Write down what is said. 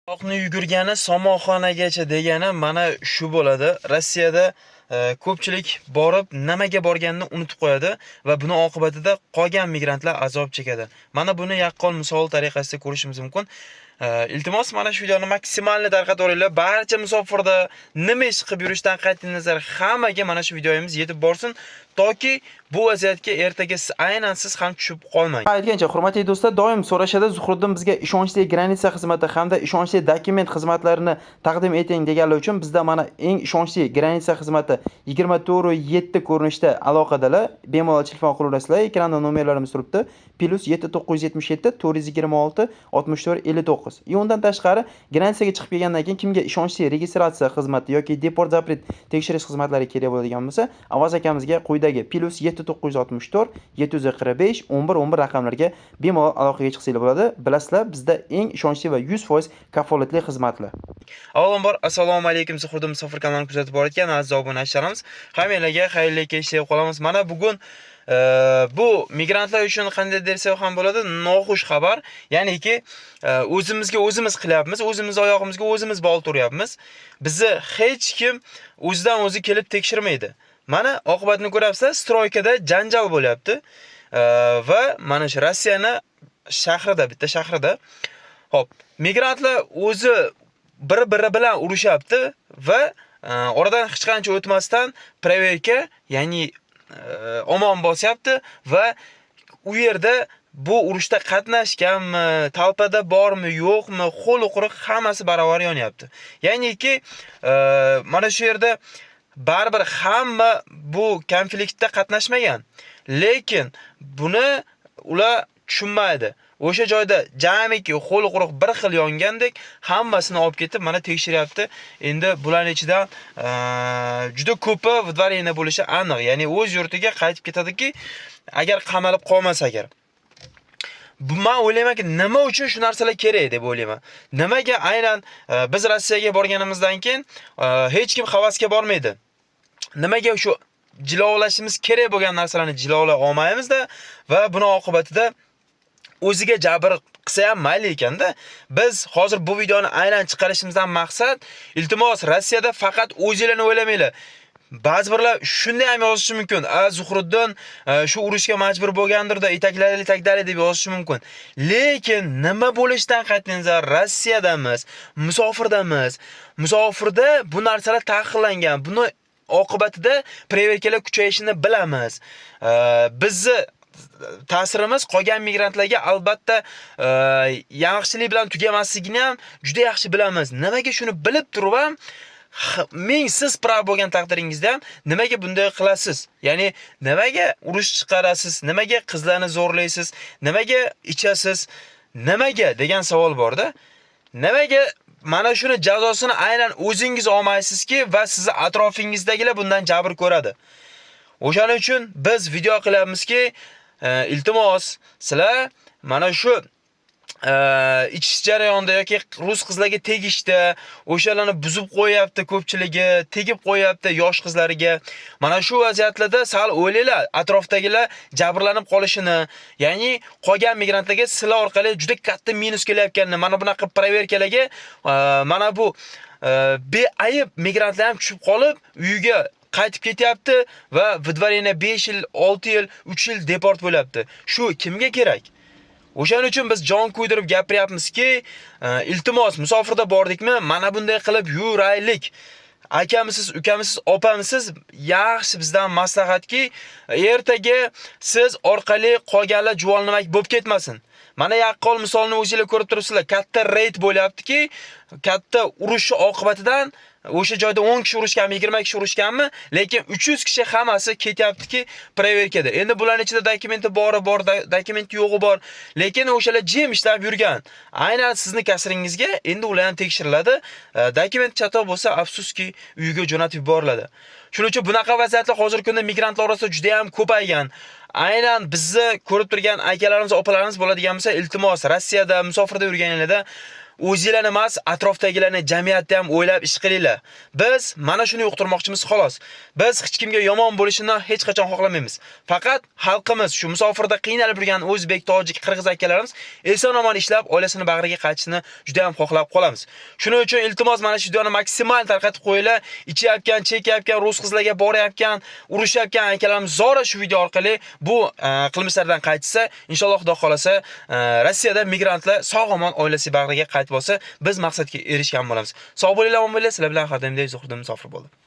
Oqni yugurgani somonxonagacha degani mana shu bo'ladi. Rossiyada ko'pchilik borib, nimaga borganini unutib qo'yadi va buni oqibatida qolgan migrantlar azob chekadi. Mana buni yaqqol misol tariqasida ko'rishimiz mumkin. Iltimos, mana shu videoni maksimalni tarqatib barcha musofirda nima ish qilib yurishdan qat'iy nazar hammaga mana shu videomiz yetib borsin, toki bu vaziyatga ertaga aynan siz ham tushib qolmang. Aytgancha, hurmatli do'stlar, doim so'rashadi, Zuhriddin bizga ishonchli granitsa xizmati hamda ishonchli dokument xizmatlarini taqdim eting deganlar uchun bizda mana eng ishonchli granitsa xizmati 24/7 ko'rinishda aloqadalar. Bemalol telefon qilaverasizlar. Ekranda nomerlarimiz turibdi. +7977 426 64 59. Undan tashqari granitsaga chiqib kelgandan keyin kimga ishonchli registratsiya xizmati yoki deport zapret tekshirish xizmatlari kerak bo'ladigan bo'lsa, Avaz akamizga quyidagi +7964 745 11 raqamlarga bemalol aloqaga chiqsanglar bo'ladi. Bilasizlar, bizda eng ishonchli va 100% kafolatli xizmatlar. Avvalambor assalomu alaykum, Zuhriddin musofir kanalini kuzatib borayotgan aziz obunachilarimiz, hammalarga xayrli kech deb qolamiz. Mana bugun bu migrantlar uchun qanday desa ham bo'ladi, noxush xabar. Ya'niki o'zimizga o'zimiz qilyapmiz, o'zimiz oyog'imizga o'zimiz bog'lab turyapmiz. Bizni hech kim o'zidan o'zi kelib tekshirmaydi. Mana oqibatni ko'ryapsizlar, stroykada janjal bo'lyapti. Va mana shu Rossiyani shahrida, bitta shahrida hop, migrantlar o'zi bir-biri bilan urushyapti va oradan hech qancha o'tmasdan proverka, ya'ni omon bosyapti va u yerda bu urushda qatnashganmi, talpada bormi, yo'qmi, qo'l quruq hammasi barobar yonyapti. Ya'niki mana shu yerda baribir hamma bu konfliktda qatnashmagan, lekin buni ular tushunmaydi. O'sha joyda jamiki qo'l quruq bir xil yongandek hammasini olib ketib mana tekshiryapti. Endi bularning ichidan juda ko'pi vidvariyna bo'lishi aniq. Ya'ni o'z yurtiga qaytib ketadiki, agar qamalib qolmasa agar. Men o'ylaymanki, nima uchun shu narsalar kerak deb o'ylayman. Nimaga aynan biz Rossiyaga borganimizdan keyin hech kim havasga bormaydi. Nimaga shu jilovlashimiz kerak bo'lgan narsalarni jilovlay olmaymizda va buni oqibatida o'ziga jabr qilsa ham mayli ekanda. Biz hozir bu videoni aynan chiqarishimizdan maqsad, iltimos, Rossiyada faqat o'zinglarni o'ylamanglar. Ba'zi birlar shunday ham yozishi mumkin. Zuhriddin shu urushga majbur bo'lgandir-da, etaklari deb yozishi mumkin. Lekin nima bo'lishidan qat'iy nazar Rossiyadamiz, musofirdamiz. Musofirda bu narsalar taqiqlangan. Buni oqibatida preverkalar kuchayishini bilamiz. Bizni ta'sirimiz qolgan migrantlarga albatta yaxshilik bilan tugamasligini ham juda yaxshi bilamiz. Nimaga shuni bilib turib ham ming siz prav bo'lgan taqdiringizda ham nimaga bunday qilasiz? Ya'ni nimaga urush chiqarasiz? Nimaga qizlarni zo'rlaysiz? Nimaga ichasiz? Nimaga degan savol bor-da. Nimaga mana shuni jazosini aynan o'zingiz olmaysizki va sizni atrofingizdagilar bundan jabr ko'radi. O'shaning uchun biz video qilyapmizki, iltimos, sizlar mana shu ichish jarayonida yoki rus qizlarga tegishda o'shalarni buzib qo'yapti ko'pchiligi, tegib qo'yapti yosh qizlariga. Mana shu vaziyatlarda sal o'ylaylar, atrofdagilar jabrlanib qolishini, ya'ni qolgan migrantlarga sizlar orqali juda katta minus kelayotganini, mana bunaqa proverkalarga mana bu beayb migrantlar ham tushib qolib uyiga qaytib ketyapti va vidvariyna 5 yil, 6 yil, 3 yil deport bo'lyapti. Shu kimga kerak? O'shaning uchun biz jon kuydirib gapiryapmizki, iltimos, musofirda bordikmi, mana bunday qilib yuraylik. Akamisiz, ukamisiz, opamisiz, yaxshi bizdan maslahatki, ertaga siz orqali qolganlar juvonlamak bo'lib ketmasin. Mana yaqqol misolni o'zingizlar ko'rib turibsizlar. Katta raid bo'lyaptiki, katta urush oqibatidan o'sha joyda 10 kishi urushganmi, 20 kishi urushganmi, lekin 300 kishi hammasi ketyaptiki proverkada. Endi bularning ichida dokumenti bori bor, dokumenti yo'g'i bor, lekin o'shalar jim ishlab yurgan. Aynan sizning kasringizga endi ular ham tekshiriladi. Dokument chatoq bo'lsa, afsuski uyiga jo'natib yuboriladi. Shuning uchun bunaqa vaziyatlar hozirgi kunda migrantlar orasida juda ham ko'paygan. Aynan bizni ko'rib turgan akalarimiz, opalarimiz bo'ladigan bo'lsa, iltimos, Rossiyada musofirda yurganinglarda o'zinglarni emas, atrofdagilarni, jamiyatni ham o'ylab ish qilinglar. Biz mana shuni yo'qtirmoqchimiz xolos. Biz hech kimga yomon bo'lishini hech qachon xohlamaymiz. Faqat xalqimiz, shu musofirda qiynalib yurgan o'zbek, tojik, qirg'iz akalarimiz eson-omon ishlab, oilasini bag'riga qaytishini juda ham xohlab qolamiz. Shuning uchun iltimos mana shu videoni maksimal tarqatib qo'yinglar. Ichayotgan, chekayotgan, rus qizlarga borayotgan, urushayotgan akalarimiz zora shu video orqali bu qilmishlardan qaytsa, inshaalloh Xudo xolasa Rossiyada migrantlar sog'-omon oilasi bag'riga qaytib olsa, biz maqsadga erishgan bo'lamiz. Sog' bo'linglar, omon bo'linglar. Sizlar bilan har doimdek Zuhriddin Musofir bo'ldi.